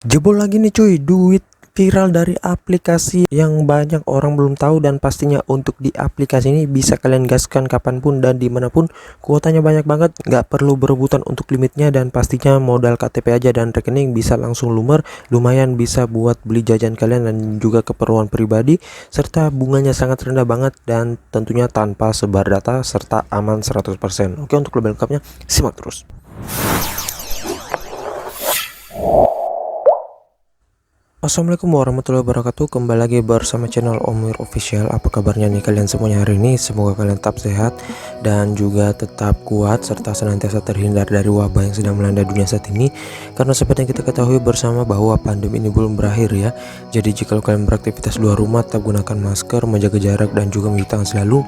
Jebol lagi nih cuy, duit viral dari aplikasi yang banyak orang belum tahu, dan pastinya untuk di aplikasi ini bisa kalian gaskan kapanpun dan dimanapun. Kuotanya banyak banget, nggak perlu berebutan untuk limitnya, dan pastinya modal KTP aja dan rekening bisa langsung lumayan bisa buat beli jajan kalian dan juga keperluan pribadi, serta bunganya sangat rendah banget dan tentunya tanpa sebar data serta aman 100%. Oke, untuk lebih lengkapnya simak terus. Assalamualaikum warahmatullahi wabarakatuh. Kembali lagi bersama channel Omir Official. Apa kabarnya nih kalian semuanya hari ini? Semoga kalian tetap sehat dan juga tetap kuat serta senantiasa terhindar dari wabah yang sedang melanda dunia saat ini. Karena seperti yang kita ketahui bersama bahwa pandemi ini belum berakhir ya. Jadi jika kalian beraktivitas luar rumah, tetap gunakan masker, menjaga jarak dan juga mencuci tangan selalu.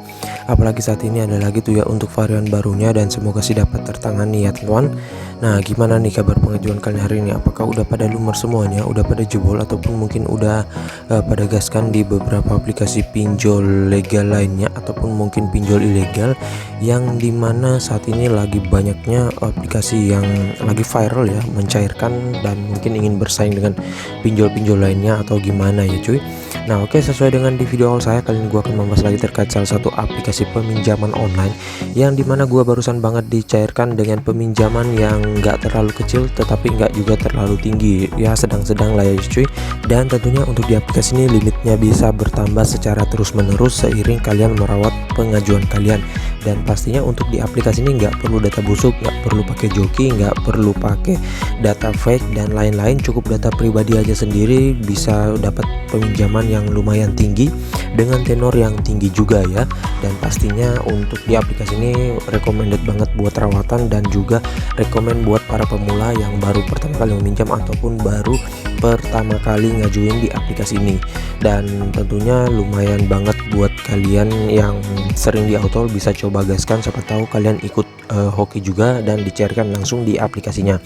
Apalagi saat ini ada lagi tuh ya untuk varian barunya, dan semoga sih dapat tertangani ya teman. Nah, gimana nih kabar pengajuan kalian hari ini? Apakah udah pada lumer semuanya? Udah pada jebol ataupun mungkin udah pada gaskan di beberapa aplikasi pinjol legal lainnya ataupun mungkin pinjol ilegal, yang dimana saat ini lagi banyaknya aplikasi yang lagi viral ya, mencairkan dan mungkin ingin bersaing dengan pinjol-pinjol lainnya atau gimana ya cuy. Nah oke, sesuai dengan di video awal saya, kali ini gua akan membahas lagi terkait salah satu aplikasi peminjaman online yang dimana gua barusan banget dicairkan dengan peminjaman yang nggak terlalu kecil tetapi nggak juga terlalu tinggi ya, sedang-sedang lah ya cuy. Dan tentunya untuk di aplikasi ini limitnya bisa bertambah secara terus menerus seiring kalian merawat pengajuan kalian. Dan pastinya untuk di aplikasi ini nggak perlu data busuk, nggak perlu pakai joki, nggak perlu pakai data fake dan lain-lain, cukup data pribadi aja sendiri bisa dapat peminjaman yang lumayan tinggi dengan tenor yang tinggi juga ya. Dan pastinya untuk di aplikasi ini recommended banget buat rawatan dan juga rekomend buat para pemula yang baru pertama kali meminjam ataupun baru pertama kali ngajuin di aplikasi ini. Dan tentunya lumayan banget buat kalian yang sering di auto, bisa coba gaskan, siapa tahu kalian ikut hoki juga dan dicairkan langsung di aplikasinya.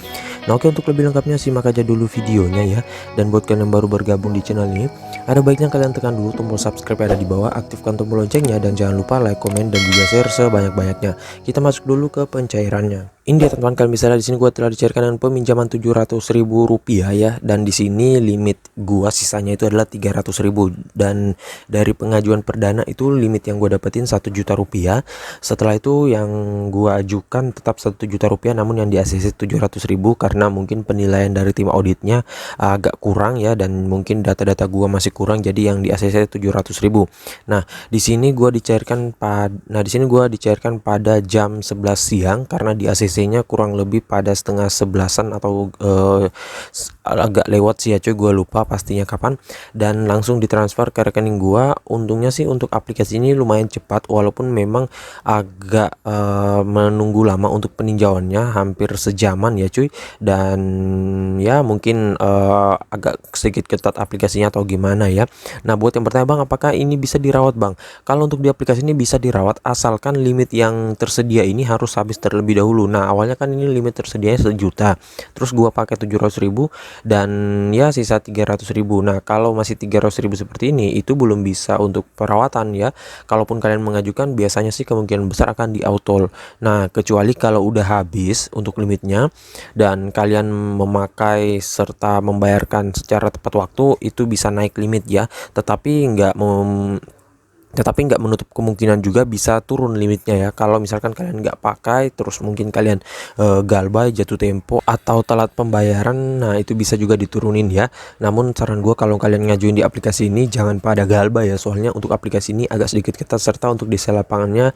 Nah oke, untuk lebih lengkapnya simak aja dulu videonya ya. Dan buat kalian yang baru bergabung di channel ini, ada baiknya kalian tekan dulu tombol subscribe yang ada di bawah, aktifkan tombol loncengnya, dan jangan lupa like, komen, dan juga share sebanyak-banyaknya. Kita masuk dulu ke pencairannya. Ini dia teman-teman, kalian bisa lihat di sini gua telah dicairkan dengan peminjaman Rp700.000 ya, dan di sini limit gua sisanya itu adalah Rp300.000, dan dari pengajuan perdana itu limit yang gua dapetin Rp1 juta. Setelah itu yang gua ajukan tetap Rp1 juta, namun yang di ACC 700.000 karena mungkin penilaian dari tim auditnya agak kurang ya, dan mungkin data-data gua masih kurang, jadi yang di ACC 700.000. Nah, di sini gua dicairkan pada jam 11 siang karena di ACC-nya kurang lebih pada setengah 11-an atau agak lewat sih ya cuy, gua lupa pastinya kapan, dan langsung ditransfer ke rekening gua. Untungnya sih untuk aplikasi ini lumayan cepat, walaupun memang agak menunggu lama untuk peninjauannya, hampir sejaman ya cuy. Dan ya mungkin agak sedikit ketat aplikasinya atau gimana ya. Nah buat yang bertanya, bang apakah ini bisa dirawat bang? Kalau untuk di aplikasi ini bisa dirawat asalkan limit yang tersedia ini harus habis terlebih dahulu. Nah awalnya kan ini limit tersedianya 1 juta, terus gua pakai 700.000 dan ya sisa 300.000. Nah kalau masih 300.000 seperti ini, itu belum bisa untuk perawatan ya. Kalaupun kalian mengajukan, biasanya sih kemungkinan besar akan di auto. Nah kecuali kalau udah habis untuk limitnya dan kalian memakai serta membayarkan secara tepat waktu, itu bisa naik limit ya, tetapi nggak menutup kemungkinan juga bisa turun limitnya ya. Kalau misalkan kalian nggak pakai, terus mungkin kalian galbay, jatuh tempo, atau telat pembayaran, nah itu bisa juga diturunin ya. Namun saran gue, kalau kalian ngajuin di aplikasi ini jangan pada galbay ya, soalnya untuk aplikasi ini agak sedikit ketat, serta untuk di lapangannya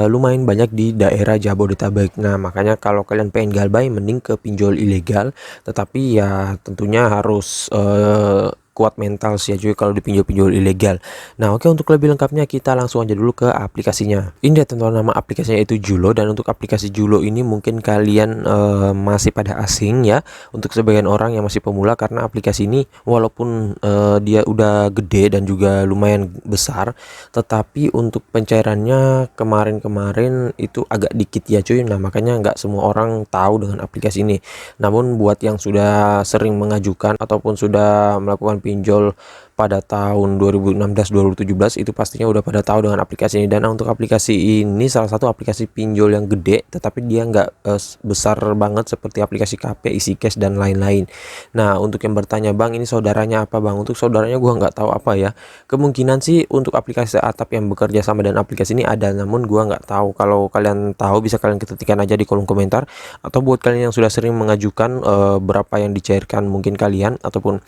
lumayan banyak di daerah Jabodetabek. Nah makanya kalau kalian pengen galbay, mending ke pinjol ilegal, tetapi ya tentunya harus kuat mental sih ya cuy kalau dipinjol-pinjol ilegal. Nah oke, untuk lebih lengkapnya kita langsung aja dulu ke aplikasinya. Ini dia teman-teman, nama aplikasinya itu Julo, dan untuk aplikasi Julo ini mungkin kalian masih pada asing ya untuk sebagian orang yang masih pemula, karena aplikasi ini walaupun dia udah gede dan juga lumayan besar, tetapi untuk pencairannya kemarin-kemarin itu agak dikit ya cuy. Nah makanya nggak semua orang tahu dengan aplikasi ini. Namun buat yang sudah sering mengajukan ataupun sudah melakukan pinjol pada tahun 2016-2017 itu pastinya udah pada tahu dengan aplikasi ini. Dan untuk aplikasi ini salah satu aplikasi pinjol yang gede, tetapi dia nggak besar banget seperti aplikasi KP, EasyCash dan lain-lain. Nah, untuk yang bertanya, Bang, ini saudaranya apa, Bang? Untuk saudaranya gua nggak tahu apa ya. Kemungkinan sih untuk aplikasi atap yang bekerja sama dengan aplikasi ini ada, namun gua nggak tahu. Kalau kalian tahu bisa kalian ketikkan aja di kolom komentar, atau buat kalian yang sudah sering mengajukan berapa yang dicairkan mungkin kalian, ataupun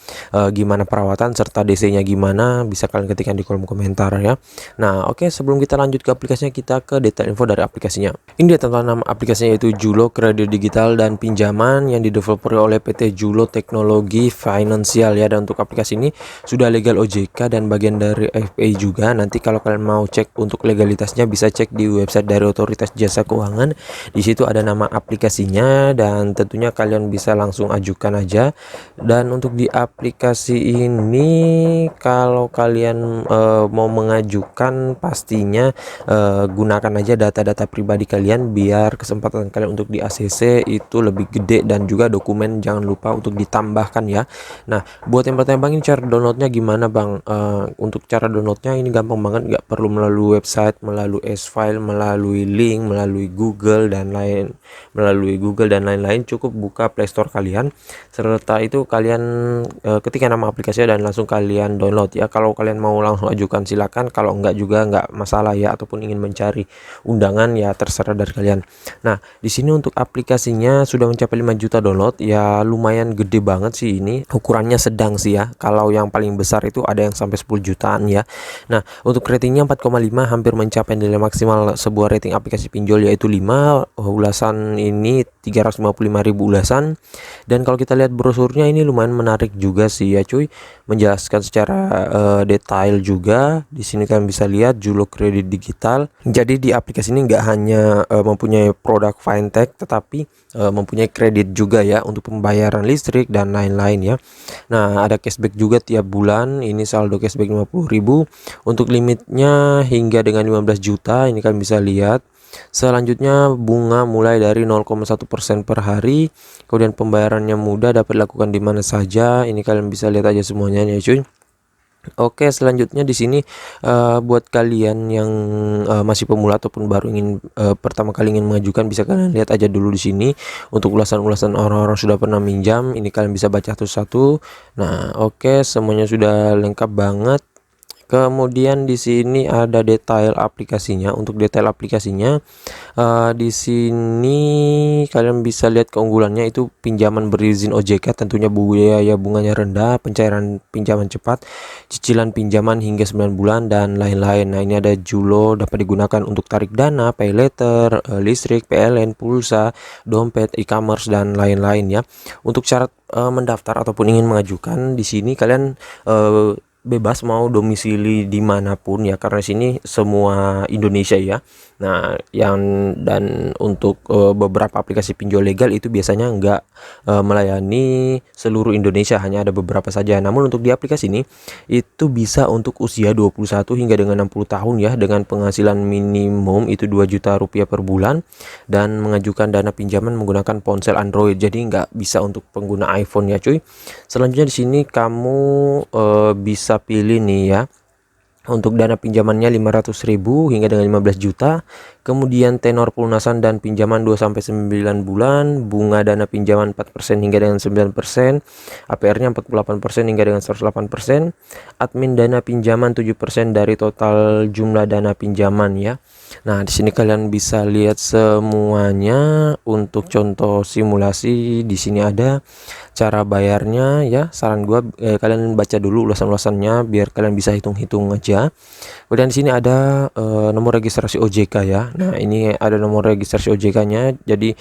gimana perawatan serta DC-nya gimana, bisa kalian ketikkan di kolom komentar ya. Nah, oke, sebelum kita lanjut ke aplikasinya, kita ke detail info dari aplikasinya. Ini dia teman-teman, nama aplikasinya yaitu Julo Kredit Digital dan Pinjaman yang dideveloper oleh PT Julo Teknologi Finansial ya. Dan untuk aplikasi ini sudah legal OJK dan bagian dari FPI juga. Nanti kalau kalian mau cek untuk legalitasnya bisa cek di website dari Otoritas Jasa Keuangan. Di situ ada nama aplikasinya dan tentunya kalian bisa langsung ajukan aja. Dan untuk di aplikasi ini kalau kalian mau mengajukan pastinya gunakan aja data-data pribadi kalian biar kesempatan kalian untuk di ACC itu lebih gede, dan juga dokumen jangan lupa untuk ditambahkan ya. Nah, buat yang bertanya, Bang, ini cara downloadnya gimana, Bang? Untuk cara downloadnya ini gampang banget, nggak perlu melalui website, melalui S-File, melalui link, melalui Google dan lain-lain. Cukup buka Play Store kalian, serta itu kalian ketikkan nama aplikasinya dan langsung kalian download ya. Kalau kalian mau langsung ajukan silakan, kalau enggak juga enggak masalah ya, ataupun ingin mencari undangan ya terserah dari kalian. Nah, di sini untuk aplikasinya sudah mencapai 5 juta download ya, lumayan gede banget sih ini. Ukurannya sedang sih ya. Kalau yang paling besar itu ada yang sampai 10 jutaan ya. Nah, untuk ratingnya 4,5, hampir mencapai nilai maksimal sebuah rating aplikasi pinjol yaitu 5. Ulasan ini 355.000 ulasan. Dan kalau kita lihat brosurnya ini lumayan menarik juga sih ya cuy, menjelaskan secara detail juga. Di sini kalian bisa lihat Julo Kredit Digital. Jadi di aplikasi ini nggak hanya mempunyai produk fintech, tetapi mempunyai kredit juga ya untuk pembayaran listrik dan lain-lain ya. Nah, ada cashback juga tiap bulan. Ini saldo cashback 50.000. Untuk limitnya hingga dengan 15 juta. Ini kalian bisa lihat. Selanjutnya bunga mulai dari 0,1% per hari. Kemudian pembayarannya mudah, dapat dilakukan di mana saja. Ini kalian bisa lihat aja semuanya ya cuy. Oke, selanjutnya di sini buat kalian yang masih pemula ataupun baru ingin pertama kali ingin mengajukan, bisa kalian lihat aja dulu di sini untuk ulasan-ulasan orang-orang sudah pernah minjam. Ini kalian bisa baca satu-satu. Nah, oke, semuanya sudah lengkap banget. Kemudian di sini ada detail aplikasinya. Untuk detail aplikasinya di sini kalian bisa lihat keunggulannya itu pinjaman berizin OJK, tentunya biaya bunganya rendah, pencairan pinjaman cepat, cicilan pinjaman hingga 9 bulan dan lain-lain. Nah, ini ada Julo, dapat digunakan untuk tarik dana, pay letter, listrik, PLN, pulsa, dompet, e-commerce dan lain-lain ya. Untuk syarat mendaftar ataupun ingin mengajukan, di sini kalian bebas mau domisili dimanapun ya, karena sini semua Indonesia ya. Nah, dan untuk beberapa aplikasi pinjol legal itu biasanya nggak melayani seluruh Indonesia, hanya ada beberapa saja. Namun untuk di aplikasi ini itu bisa untuk usia 21 hingga dengan 60 tahun ya, dengan penghasilan minimum itu 2 juta rupiah per bulan, dan mengajukan dana pinjaman menggunakan ponsel Android. Jadi nggak bisa untuk pengguna iPhone ya cuy. Selanjutnya di sini kamu bisa pilih nih ya. Untuk dana pinjamannya 500.000 hingga dengan 15 juta. Kemudian tenor pelunasan dan pinjaman 2-9 bulan. Bunga dana pinjaman 4% hingga dengan 9%. APR-nya 48% hingga dengan 108%. Admin dana pinjaman 7% dari total jumlah dana pinjaman ya. Nah, di sini kalian bisa lihat semuanya. Untuk contoh simulasi di sini ada cara bayarnya ya. Saran gua kalian baca dulu ulasan-ulasannya biar kalian bisa hitung-hitung aja. Kemudian di sini ada nomor registrasi OJK ya. Nah, ini ada nomor registrasi OJK-nya. Jadi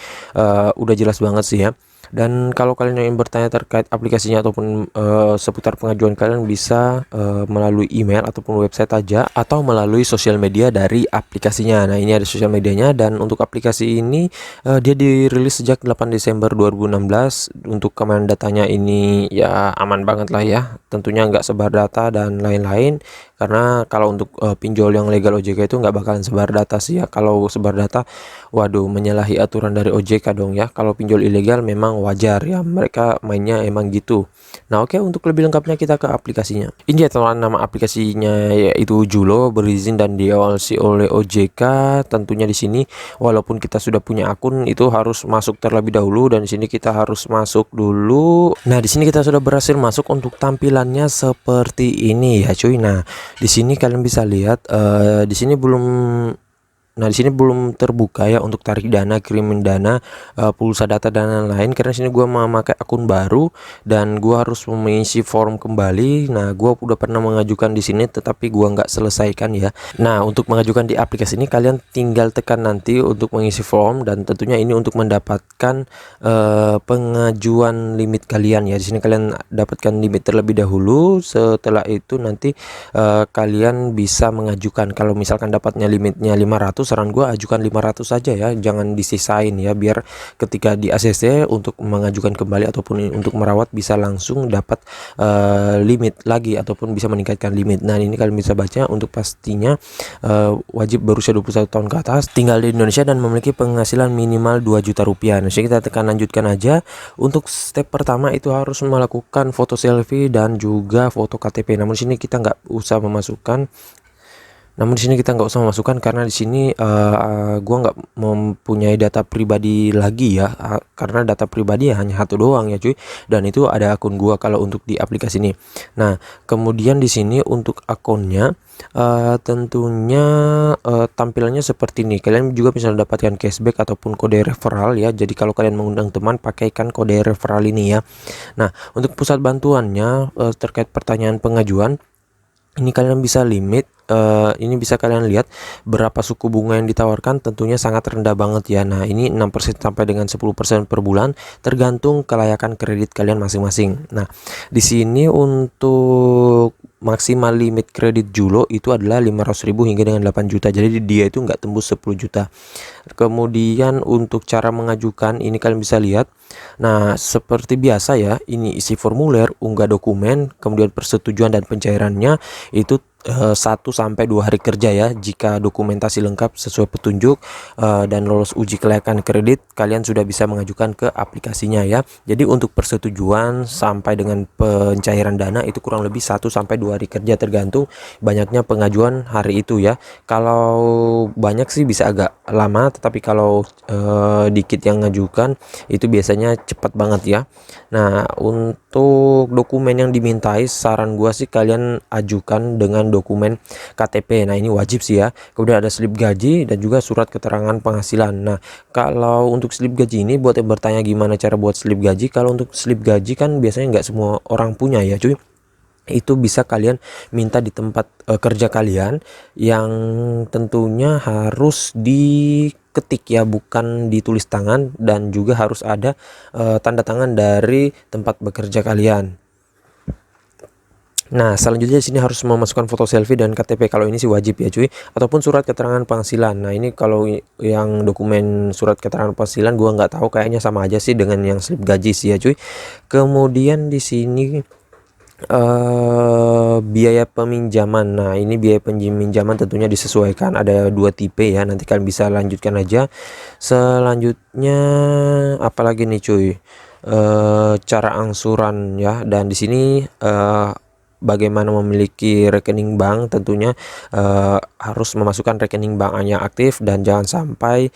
udah jelas banget sih ya. Dan kalau kalian ingin bertanya terkait aplikasinya ataupun seputar pengajuan, kalian bisa melalui email ataupun website aja, atau melalui sosial media dari aplikasinya. Nah, ini ada sosial medianya. Dan untuk aplikasi ini dia dirilis sejak 8 Desember 2016. Untuk keamanan datanya ini ya aman banget lah ya, tentunya nggak sebar data dan lain-lain. Karena kalau untuk pinjol yang legal OJK itu nggak bakalan sebar data sih ya. Kalau sebar data, waduh, menyalahi aturan dari OJK dong ya. Kalau pinjol ilegal memang memang wajar ya, mereka mainnya emang gitu. Nah oke, untuk lebih lengkapnya kita ke aplikasinya. Ini ya teman, nama aplikasinya yaitu Julo, berizin dan diawasi oleh OJK. Tentunya di sini walaupun kita sudah punya akun itu harus masuk terlebih dahulu, dan di sini kita harus masuk dulu. Nah di sini kita sudah berhasil masuk. Untuk tampilannya seperti ini ya cuy. Nah di sini kalian bisa lihat di sini belum. Nah di sini belum terbuka ya untuk tarik dana, kirimin dana, pulsa data dan lain-lain, karena sini gua memakai akun baru dan gua harus mengisi form kembali. Nah gua udah pernah mengajukan di sini tetapi gua nggak selesaikan ya. Nah untuk mengajukan di aplikasi ini kalian tinggal tekan nanti untuk mengisi form, dan tentunya ini untuk mendapatkan pengajuan limit kalian ya. Di sini kalian dapatkan limit terlebih dahulu, setelah itu nanti kalian bisa mengajukan. Kalau misalkan dapatnya limitnya 500, saran gue ajukan 500 saja ya, jangan disisain ya, biar ketika di ACC untuk mengajukan kembali ataupun untuk merawat bisa langsung dapat limit lagi ataupun bisa meningkatkan limit. Nah ini kalian bisa baca. Untuk pastinya wajib berusia 21 tahun ke atas, tinggal di Indonesia dan memiliki penghasilan minimal 2 juta rupiah. Nah kita tekan lanjutkan aja. Untuk step pertama itu harus melakukan foto selfie dan juga foto KTP. Namun di sini kita nggak usah memasukkan karena di sini gua nggak mempunyai data pribadi lagi ya, karena data pribadi ya hanya satu doang ya cuy, dan itu ada akun gua kalau untuk di aplikasi ini. Nah kemudian di sini untuk akunnya tentunya tampilannya seperti ini. Kalian juga bisa mendapatkan cashback ataupun kode referral ya. Jadi kalau kalian mengundang teman, pakaikan kode referral ini ya. Nah untuk pusat bantuannya terkait pertanyaan pengajuan, ini kalian bisa limit. Ini bisa kalian lihat berapa suku bunga yang ditawarkan, tentunya sangat rendah banget ya. Nah ini 6% sampai dengan 10% per bulan, tergantung kelayakan kredit kalian masing-masing. Nah di sini untuk maksimal limit kredit Julo itu adalah 500.000 hingga dengan 8 juta. Jadi dia itu nggak tembus 10 juta. Kemudian untuk cara mengajukan ini kalian bisa lihat. Nah seperti biasa ya, ini isi formulir, unggah dokumen, kemudian persetujuan dan pencairannya itu 1 sampai 2 hari kerja ya. Jika dokumentasi lengkap sesuai petunjuk dan lolos uji kelayakan kredit, kalian sudah bisa mengajukan ke aplikasinya ya. Jadi untuk persetujuan sampai dengan pencairan dana itu kurang lebih 1 sampai 2 hari kerja, tergantung banyaknya pengajuan hari itu ya. Kalau banyak sih bisa agak lama, tetapi kalau dikit yang ngajukan itu biasanya cepat banget ya. Nah untuk dokumen yang dimintai, saran gua sih kalian ajukan dengan dokumen KTP. Nah ini wajib sih ya. Kemudian ada slip gaji dan juga surat keterangan penghasilan. Nah kalau untuk slip gaji ini, buat yang bertanya gimana cara buat slip gaji, kalau untuk slip gaji kan biasanya nggak semua orang punya ya cuy. Itu bisa kalian minta di tempat kerja kalian, yang tentunya harus diketik ya, bukan ditulis tangan, dan juga harus ada tanda tangan dari tempat bekerja kalian. Nah selanjutnya di sini harus memasukkan foto selfie dan KTP. Kalau ini sih wajib ya cuy, ataupun surat keterangan penghasilan. Nah ini kalau yang dokumen surat keterangan penghasilan gua nggak tahu, kayaknya sama aja sih dengan yang slip gaji sih ya cuy. Kemudian di sini biaya peminjaman. Nah ini biaya peminjaman tentunya disesuaikan, ada 2 tipe ya, nanti kalian bisa lanjutkan aja. Selanjutnya apalagi nih cuy, cara angsuran ya, dan di sini bagaimana memiliki rekening bank, tentunya harus memasukkan rekening bank yang aktif, dan jangan sampai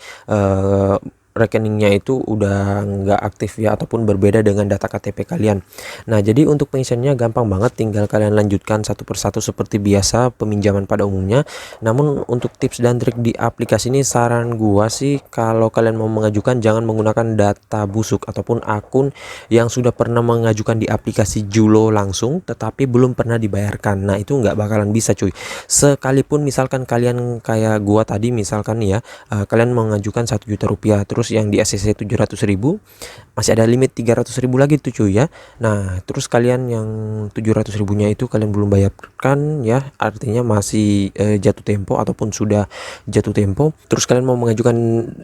rekeningnya itu udah nggak aktif ya, ataupun berbeda dengan data KTP kalian. Nah jadi untuk pengisiannya gampang banget, tinggal kalian lanjutkan satu persatu seperti biasa peminjaman pada umumnya. Namun untuk tips dan trik di aplikasi ini, saran gua sih kalau kalian mau mengajukan jangan menggunakan data busuk ataupun akun yang sudah pernah mengajukan di aplikasi Julo langsung tetapi belum pernah dibayarkan. Nah itu nggak bakalan bisa cuy. Sekalipun misalkan kalian kayak gua tadi misalkan ya, kalian mengajukan 1 juta rupiah, terus yang di ACC 700.000, masih ada limit 300.000 lagi tuh cuy ya. Nah terus kalian yang 700.000 nya itu kalian belum bayarkan ya, artinya masih jatuh tempo ataupun sudah jatuh tempo. Terus kalian mau mengajukan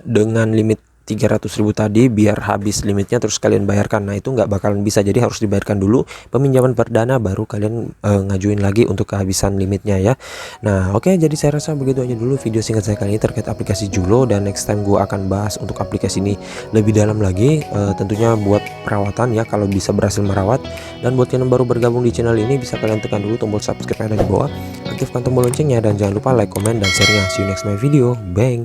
dengan limit 300.000 tadi biar habis limitnya terus kalian bayarkan. Nah itu nggak bakalan bisa, jadi harus dibayarkan dulu peminjaman perdana baru kalian ngajuin lagi untuk kehabisan limitnya ya. Nah oke, jadi saya rasa begitu aja dulu video singkat saya kali ini terkait aplikasi Julo, dan next time gue akan bahas untuk aplikasi ini lebih dalam lagi, tentunya buat perawatan ya kalau bisa berhasil merawat. Dan buat yang baru bergabung di channel ini bisa kalian tekan dulu tombol subscribe yang ada di bawah, aktifkan tombol loncengnya, dan jangan lupa like, comment, dan share-nya. See you next my video. Bang.